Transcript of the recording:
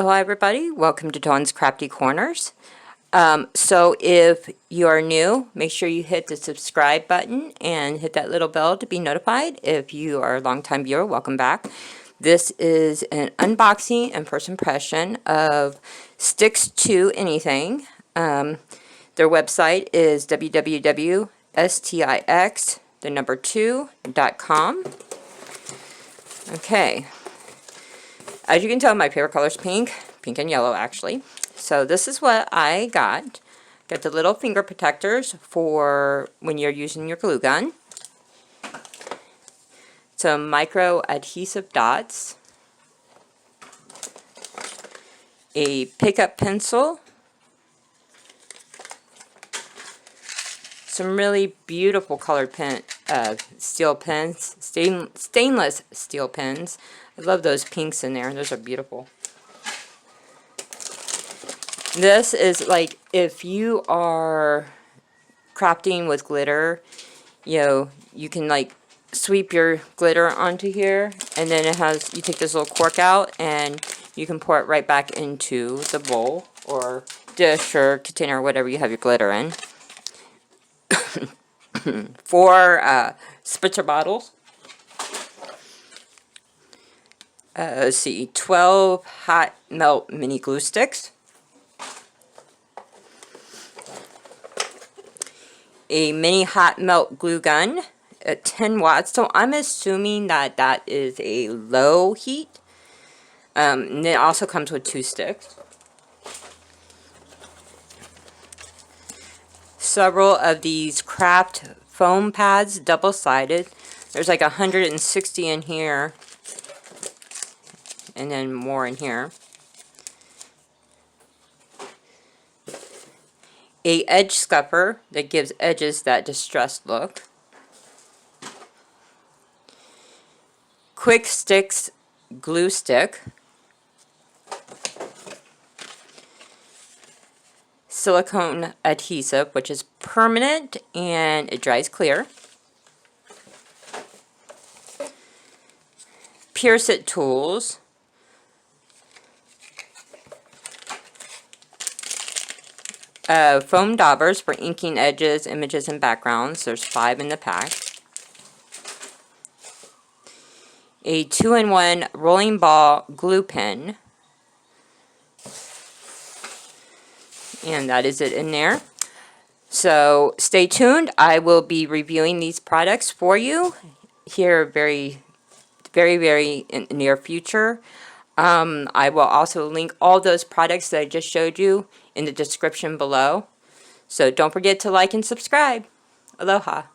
Aloha everybody, welcome to Dawn's Crafty Corners. So if you are new, make sure you hit the subscribe button and hit that little bell to be notified. If you are a longtime viewer, welcome back. This is an unboxing and first impression of Stix2 Anything. Their website is www.stix2.com. Okay. As you can tell, my favorite color is pink and yellow actually. So this is what I got. Got the little finger protectors for when you're using your glue gun. Some micro adhesive dots. A pickup pencil. Some really beautiful colored steel pens, stainless steel pens. I love those pinks in there. Those are beautiful. This is like if you are crafting with glitter, you can like sweep your glitter onto here, and then it has, you take this little cork out and you can pour it right back into the bowl or dish or container or whatever you have your glitter in. 4 spritzer bottles. Let's see, 12 hot melt mini glue sticks. A mini hot melt glue gun at 10 watts. So I'm assuming that that is a low heat. And it also comes with 2 sticks. Several of these craft foam pads, double-sided. There's like 160 in here. And then more in here. A edge scupper that gives edges that distressed look. Quick Sticks glue stick. Silicone adhesive, which is permanent and it dries clear. Pierce It tools. Foam daubers for inking edges, images, and backgrounds. There's 5 in the pack. A 2-in-1 rolling ball glue pen. And that is it in there. So stay tuned. I will be reviewing these products for you here very in the near future. I will also link all those products that I just showed you in the description below. So don't forget to like and subscribe. Aloha.